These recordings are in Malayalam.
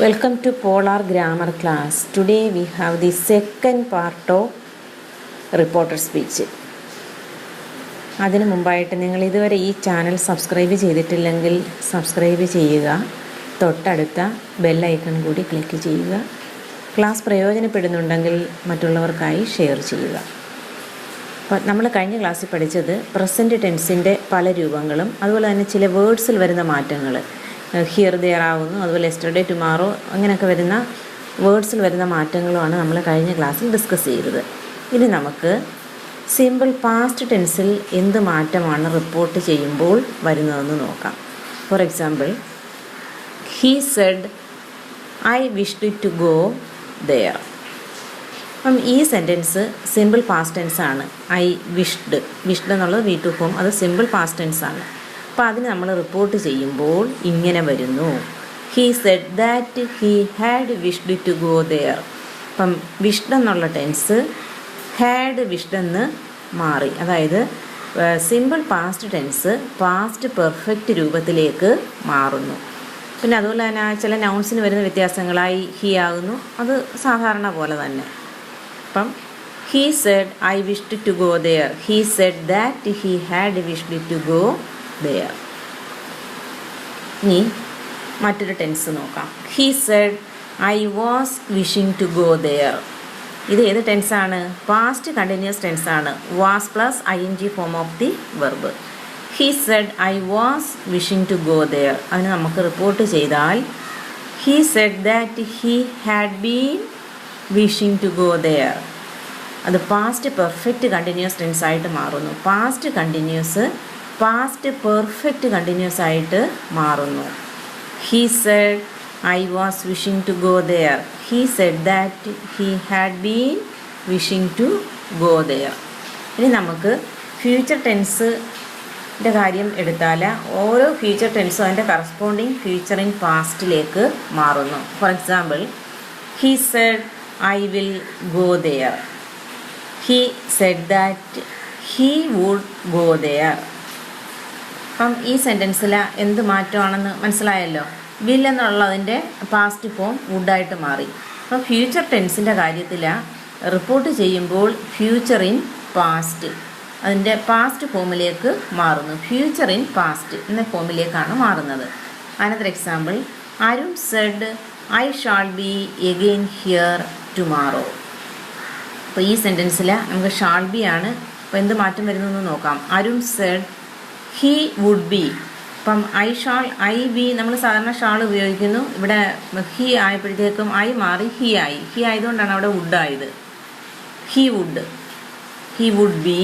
Welcome to Polar Grammar class. Today we have the second part of reporter speech. അതിനു മുമ്പായിട്ട് നിങ്ങൾ ഇതുവരെ ഈ ചാനൽ സബ്സ്ക്രൈബ് ചെയ്തിട്ടില്ലെങ്കിൽ സബ്സ്ക്രൈബ് ചെയ്യുക. തൊട്ടടുത്ത ബെൽ ഐക്കൺ കൂടി ക്ലിക്ക് ചെയ്യുക. ക്ലാസ് പ്രയോജനപ്പെടുന്നുണ്ടെങ്കിൽ മറ്റുള്ളവർക്കായി ഷെയർ ചെയ്യുക. അപ്പോൾ നമ്മൾ കഴിഞ്ഞ ക്ലാസ്സിൽ പഠിച്ചത് പ്രസൻറ്റ് ടെൻസിൻ്റെ പല രൂപങ്ങളും അതുപോലെ തന്നെ ചില വേർഡ്സിൽ വരുന്ന മാറ്റങ്ങൾ, ഹിയർ ദെയർ ആവുന്നു, അതുപോലെ യെസ്റ്റർഡേ ടുമാറോ അങ്ങനെയൊക്കെ വരുന്ന വേർഡ്സിൽ വരുന്ന മാറ്റങ്ങളുമാണ് നമ്മൾ കഴിഞ്ഞ ക്ലാസ്സിൽ ഡിസ്കസ് ചെയ്തത്. ഇനി നമുക്ക് സിമ്പിൾ പാസ്റ്റ് ടെൻസിൽ എന്ത് മാറ്റമാണ് റിപ്പോർട്ട് ചെയ്യുമ്പോൾ വരുന്നതെന്ന് നോക്കാം. For example, he Z I wished to go there. അപ്പം ഈ സെൻറ്റൻസ് സിമ്പിൾ പാസ്റ്റ് ടെൻസ് ആണ്. ഐ വിഷ്ഡ് എന്നുള്ളത് വി ടു ഹോം, അത് സിമ്പിൾ പാസ്റ്റ് ടെൻസ് ആണ്. അപ്പോൾ അതിന് നമ്മൾ റിപ്പോർട്ട് ചെയ്യുമ്പോൾ ഇങ്ങനെ വരുന്നു: he said that he had wished to go there. അപ്പം വിഷ്ഡ് എന്നുള്ള ടെൻസ് ഹാഡ് വിഷ്ഡ് എന്ന് മാറി. അതായത് simple past tense past perfect രൂപത്തിലേക്ക് മാറുന്നു. പിന്നെ അതുപോലെ തന്നെ ചില നൗൺസിന് വരുന്ന വ്യത്യാസങ്ങളായി ഹീ ആകുന്നു, അത് സാധാരണ പോലെ തന്നെ. അപ്പം he Z I wished to go there, he said that he had wished to go there. ഇനി മറ്റൊരു ടെൻസ് നോക്കാം. ഹീ said I was wishing to go ദെയർ. ഇത് ഏത് ടെൻസാണ്? പാസ്റ്റ് കണ്ടിന്യൂസ് ടെൻസാണ്. Was plus ing form of the verb. He said I was wishing to go there. അതിന് നമുക്ക് റിപ്പോർട്ട് ചെയ്താൽ he said that he had been wishing to go there. അത് പാസ്റ്റ് പെർഫെക്റ്റ് കണ്ടിന്യൂസ് ടെൻസ് ആയിട്ട് മാറുന്നു. Past continuous past perfect continuous ആയിട്ട് മാറുന്നു. He said I was wishing to go there, he said that he had been wishing to go there. ഇനി നമുക്ക് ഫ്യൂച്ചർ ടെൻസിൻ്റെ കാര്യം എടുത്താൽ ഓരോ ഫ്യൂച്ചർ ടെൻസും അതിൻ്റെ കറസ്പോണ്ടിങ് ഫ്യൂച്ചർ ഇൻ പാസ്റ്റിലേക്ക് മാറുന്നു. For example, he Z I will go there, he said that he would go there. അപ്പം ഈ സെൻറ്റൻസിൽ എന്ത് മാറ്റമാണെന്ന് മനസ്സിലായല്ലോ. വിൽ എന്നുള്ളതിൻ്റെ പാസ്റ്റ് ഫോം വുഡായിട്ട് മാറി. അപ്പം ഫ്യൂച്ചർ ടെൻസിൻ്റെ കാര്യത്തിൽ റിപ്പോർട്ട് ചെയ്യുമ്പോൾ ഫ്യൂച്ചർ ഇൻ പാസ്റ്റ് അതിൻ്റെ പാസ്റ്റ് ഫോമിലേക്ക് മാറുന്നു. ഫ്യൂച്ചർ ഇൻ പാസ്റ്റ് എന്ന ഫോമിലേക്കാണ് മാറുന്നത്. Another example, Arun said I shall be again here tomorrow. അപ്പോൾ ഈ സെൻറ്റൻസിൽ നമുക്ക് ഷാൾ ബി ആണ്. അപ്പോൾ എന്ത് മാറ്റം വരുന്നതെന്ന് നോക്കാം. Arun said he would be. അപ്പം ഐ ബി നമ്മൾ സാധാരണ ഷാൾ ഉപയോഗിക്കുന്നു. ഇവിടെ ഹീ ആയപ്പോഴത്തേക്കും ഐ മാറി ഹീ ആയി. ഹീ ആയതുകൊണ്ടാണ് അവിടെ വുഡ് ആയത്. He would be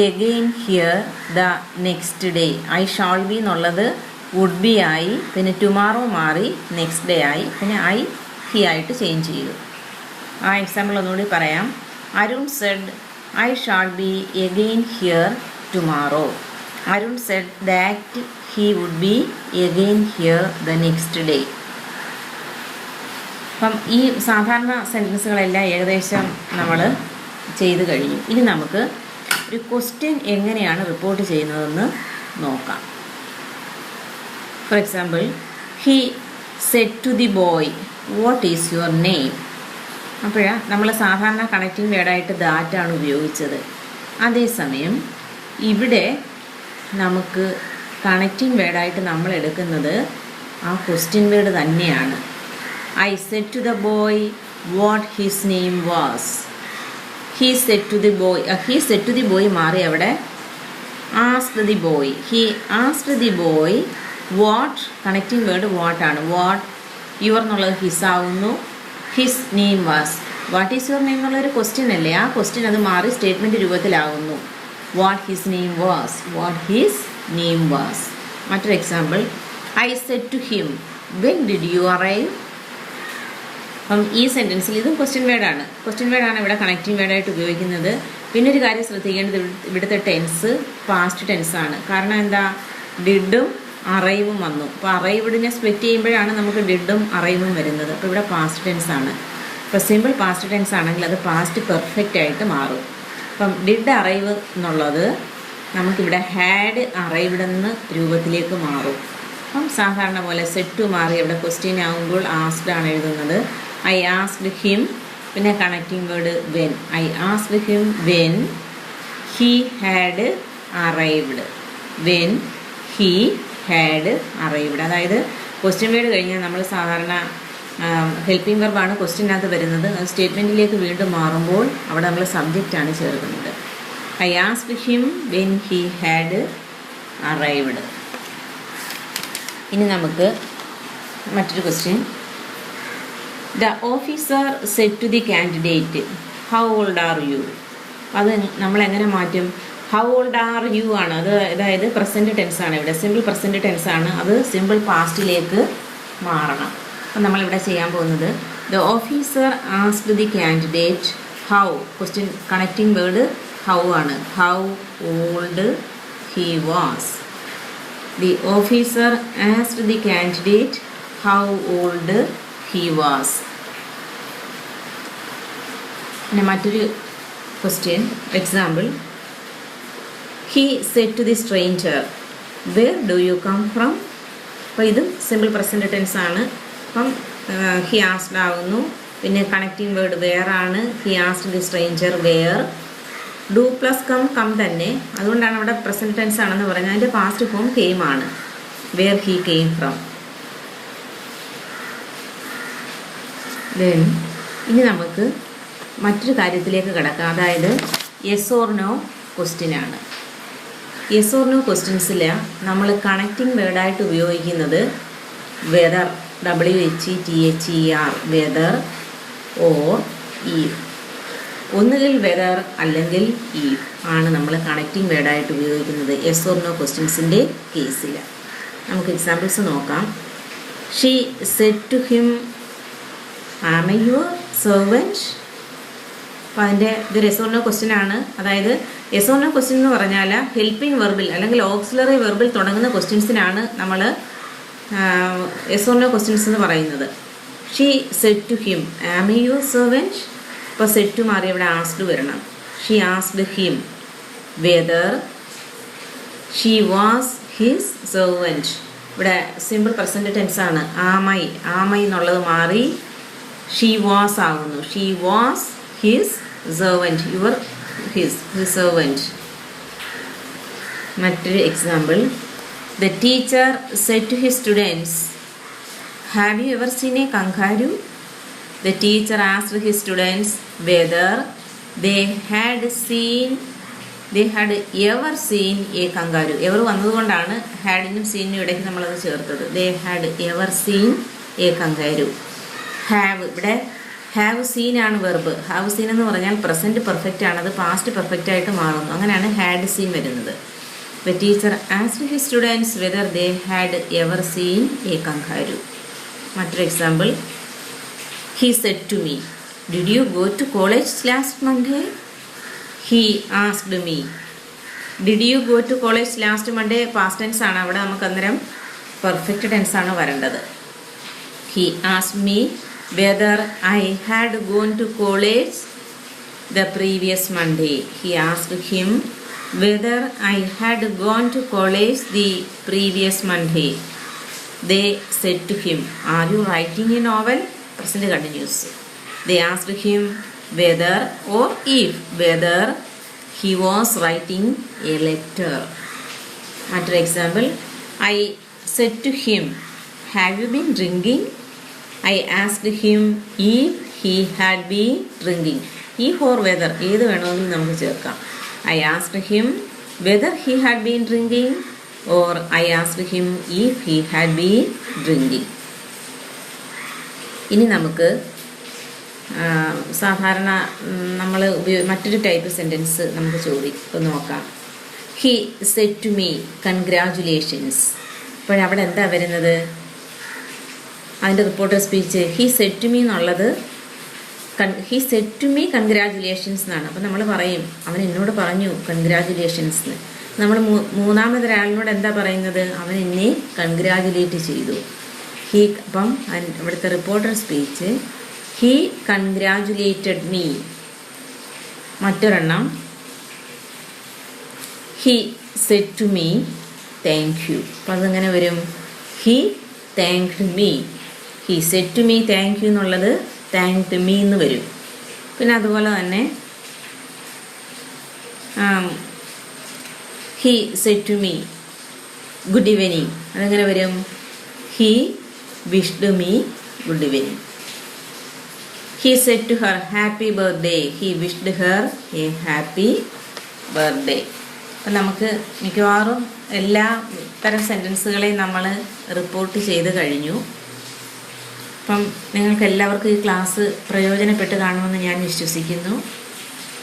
again here the next day. I shall be എന്നുള്ളത് വുഡ് ബി ആയി, പിന്നെ ടുമാറോ മാറി നെക്സ്റ്റ് ഡേ ആയി, പിന്നെ ഹീ ആയിട്ട് ചേഞ്ച് ചെയ്തു. ആ എക്സാമ്പിൾ ഒന്നുകൂടി പറയാം. Arun said I shall be again here tomorrow. Arun said that he would be again here the next day. അപ്പം ഈ സാധാരണ സെൻറ്റൻസുകളെല്ലാം ഏകദേശം നമ്മൾ ചെയ്ത് കഴിഞ്ഞു. ഇനി നമുക്ക് ഒരു ക്വസ്റ്റ്യൻ എങ്ങനെയാണ് റിപ്പോർട്ട് ചെയ്യുന്നതെന്ന് നോക്കാം. For example, he said to the boy what is your name. അപ്പോഴാണ് നമ്മൾ സാധാരണ കണക്റ്റിംഗ് വേർഡായിട്ട് ദാറ്റാണ് ഉപയോഗിച്ചത്. അതേസമയം ഇവിടെ നമുക്ക് കണക്റ്റിംഗ് വേർഡായിട്ട് നമ്മൾ എടുക്കുന്നത് ആ ക്വസ്റ്റ്യൻ വേർഡ് തന്നെയാണ്. I said to the boy what his name was. He said to the boy മാറി അവിടെ asked the boy. He asked the boy what, connecting word വാട്ടാണ്. വാട്ട് യുവർ എന്നുള്ളത് ഹിസ് ആവുന്നു. His name was. What is your name എന്നുള്ളൊരു ക്വസ്റ്റ്യൻ അല്ലേ, ആ ക്വസ്റ്റ്യൻ അത് മാറി സ്റ്റേറ്റ്മെൻറ്റ് രൂപത്തിലാവുന്നു. What his name was. മറ്റൊരു example, I said to him when did you arrive. അപ്പം ഈ സെൻറ്റൻസിൽ ഇതും ക്വസ്റ്റ്യൻ വേർഡാണ്. ഇവിടെ കണക്റ്റിംഗ് വേർഡായിട്ട് ഉപയോഗിക്കുന്നത്. പിന്നെ ഒരു കാര്യം ശ്രദ്ധിക്കേണ്ടത്, ഇവിടുത്തെ ടെൻസ് പാസ്റ്റ് ടെൻസാണ്. കാരണം എന്താ, ഡിഡും അറൈവും വന്നു. അപ്പോൾ അറൈവിഡിനെ സ്പ്ലിറ്റ് ചെയ്യുമ്പോഴാണ് നമുക്ക് ഡിഡും അറൈവും വരുന്നത്. അപ്പോൾ ഇവിടെ പാസ്റ്റ് ടെൻസാണ്. ഇപ്പോൾ സിമ്പിൾ പാസ്റ്റ് ടെൻസ് ആണെങ്കിൽ അത് പാസ്റ്റ് പെർഫെക്റ്റ് ആയിട്ട് മാറും. അപ്പം ഡിഡ് അറൈവ് എന്നുള്ളത് നമുക്കിവിടെ ഹാഡ് അറൈവ്ഡ് എന്ന രൂപത്തിലേക്ക് മാറും. അപ്പം സാധാരണ പോലെ സെഡ് ടു മാറി ഇവിടെ ക്വസ്റ്റ്യൻ ആകുമ്പോൾ ആസ്ക്ഡ് ആണ് എഴുതുന്നത്. ഐ ആസ്ക്ഡ് ഹിം, പിന്നെ connecting word when. I asked him when he had arrived. When he had arrived. അതായത് ക്വസ്റ്റ്യൻ വേർഡ് കഴിഞ്ഞാൽ നമ്മൾ സാധാരണ ഹെൽപ്പിംഗ് വെർബാണ് ക്വസ്റ്റ്യനകത്ത് വരുന്നത്. അത് സ്റ്റേറ്റ്മെൻറ്റിലേക്ക് വീണ്ടും മാറുമ്പോൾ അവിടെ നമ്മൾ സബ്ജക്റ്റാണ് ചേർക്കുന്നത്. I asked him when he had arrived. ഇനി നമുക്ക് മറ്റൊരു question. The officer said to the candidate how old are you. അത് നമ്മളെങ്ങനെ മാറ്റും? ഹൗ ഓൾഡ് ആർ യു ആണ്. അത് അതായത് പ്രസൻറ്റ് ടെൻസ് ആണ്. ഇവിടെ സിമ്പിൾ പ്രസൻറ്റ് ടെൻസ് ആണ്. അത് സിമ്പിൾ പാസ്റ്റിലേക്ക് മാറണം. അപ്പം നമ്മളിവിടെ ചെയ്യാൻ പോകുന്നത് the officer asked the candidate how. Question connecting word how ആണ്. How old he was. The officer asked the candidate how old he was. പിന്നെ മറ്റൊരു question example. He said to the stranger where do you come from. അപ്പോൾ ഇതും സിമ്പിൾ പ്രസൻറ്റ് ടെൻസ് ആണ്. അപ്പം ഹി ആസ്ക്ഡ് ആകുന്നു. പിന്നെ കണക്റ്റിംഗ് വേർഡ് വെയർ ആണ്. He asked the stranger where. Do plus come തന്നെ. അതുകൊണ്ടാണ് അവിടെ പ്രസൻറ്റ് ടെൻസ് ആണെന്ന് പറഞ്ഞാൽ അതിൻ്റെ പാസ്റ്റ് ഫോം കെയിം ആണ്. Where he came from. Then ഇനി നമുക്ക് മറ്റൊരു കാര്യത്തിലേക്ക് കിടക്കാം. അതായത് യെസ് ഓർ നോ ക്വസ്റ്റ്യൻ ആണ്. യെസ് ഓർ നോ ക്വസ്റ്റ്യൻസിൽ നമ്മൾ കണക്റ്റിംഗ് വേർഡായിട്ട് ഉപയോഗിക്കുന്നത് whether, WHETHER, whether or if. ഒന്നുകിൽ വെദർ അല്ലെങ്കിൽ ഈഫ് ആണ് നമ്മൾ കണക്റ്റിംഗ് വേർഡായിട്ട് ഉപയോഗിക്കുന്നത് യെസ് ഓർ നോ ക്വസ്റ്റ്യൻസിൻ്റെ കേസിൽ. നമുക്ക് എക്സാമ്പിൾസ് നോക്കാം. She said to him am I your servant. അപ്പോൾ അതിൻ്റെ ഇത് യെസ് ഓർ നോ ക്വസ്റ്റ്യൻ ആണ്. അതായത് യെസ് ഓർ നോ ക്വസ്റ്റ്യൻ എന്ന് പറഞ്ഞാൽ ഹെൽപ്പിംഗ് വെർബിൽ അല്ലെങ്കിൽ ഓക്സിലറി വെർബിൽ തുടങ്ങുന്ന ക്വസ്റ്റ്യൻസിനാണ് നമ്മൾ യെസ് ഓർ നോ ക്വസ്റ്റ്യൻസ് എന്ന് പറയുന്നത്. She said to him am I your servant. ഇപ്പോൾ സെഡ് ടു മാറി ഇവിടെ ആസ്ക്ഡ് വരണം. She asked him whether she was his servant. ഇവിടെ സിമ്പിൾ പ്രസൻറ്റ് ടെൻസ് ആണ്. ആമൈ എന്നുള്ളത് മാറി ഷീ വാസ് ആകുന്നു. She was his servant. Your his servant. മറ്റൊരു example. The teacher said to his students, have you ever seen a kangaroo? The teacher asked his students whether they had ever seen a kangaroo. Ever വന്നതുകൊണ്ടാണ് ഹാഡിനും സീനിനും ഇടയ്ക്ക് നമ്മളത് ചേർത്തത്. They had ever seen a kangaroo. ഇവിടെ ഹാവ് സീൻ ആണ് വെർബ്. ഹാവ് സീൻ എന്ന് പറഞ്ഞാൽ പ്രസൻറ്റ് പെർഫെക്റ്റ് ആണ്. അത് പാസ്റ്റ് പെർഫെക്റ്റ് ആയിട്ട് മാറുന്നു. അങ്ങനെയാണ് ഹാഡ് സീൻ വരുന്നത്. The teacher asked his students whether they had ever seen a kangaroo. മറ്റൊരു example. He said to me, did you go to college last Monday? He asked me. Did you go to college last Monday? Past tense ആണ്. അവിടെ നമുക്ക് അന്നേരം പെർഫെക്റ്റ് ടെൻസ് ആണ് വരേണ്ടത്. He asked me whether I had gone to college the previous Monday. He asked him whether I had gone to college the previous Monday. They said to him, are you writing a novel? Present continuous. They asked him whether or if whether he was writing a letter. Another example. I said to him, have you been drinking? I asked him if he had been drinking. If or whether ഏത് വേണമെങ്കിലും നമുക്ക് ചേർക്കാം. I asked him whether he had been drinking or I asked him if he had been drinking. ഇനി നമുക്ക് സാധാരണ നമ്മൾ മറ്റൊരു ടൈപ്പ് സെൻറ്റൻസ് നമുക്ക് നോക്കാം. He said to me congratulations. അപ്പോഴവിടെ എന്താ വരുന്നത്? അതിൻ്റെ reporter speech he said to me എന്നുള്ളത് he said to me congratulations എന്നാണ്. അപ്പം നമ്മൾ പറയും അവൻ എന്നോട് പറഞ്ഞു കൺഗ്രാജുലേഷൻസ് എന്ന്. നമ്മൾ മൂന്നാമതൊരാളിനോട് എന്താ പറയുന്നത്? അവൻ എന്നെ കൺഗ്രാജുലേറ്റ് ചെയ്തു. അപ്പം ഇവിടുത്തെ reporter speech he congratulated me. മറ്റൊരെണ്ണം he said to me thank you. അപ്പം അതെങ്ങനെ വരും? He thanked me. He said to me thank you എന്നുള്ളത് താങ്ക്ഡ് മീ എന്ന് വരും. പിന്നെ അതുപോലെ തന്നെ he said to me good evening. അതെങ്ങനെ വരും? He wished me good evening. He said to her happy birthday. He wished her a happy birthday. അപ്പം നമുക്ക് മിക്കവാറും എല്ലാ തരം സെൻറ്റൻസുകളെയും നമ്മൾ റിപ്പോർട്ട് ചെയ്ത് കഴിഞ്ഞു. അപ്പം നിങ്ങൾക്ക് എല്ലാവർക്കും ഈ ക്ലാസ് പ്രയോജനപ്പെട്ട് കാണുമെന്ന് ഞാൻ വിശ്വസിക്കുന്നു.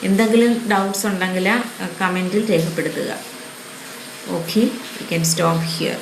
എന്തെങ്കിലും ഡൗട്ട്സ് ഉണ്ടെങ്കിൽ കമൻറ്റിൽ രേഖപ്പെടുത്തുക. Okay, you can stop here.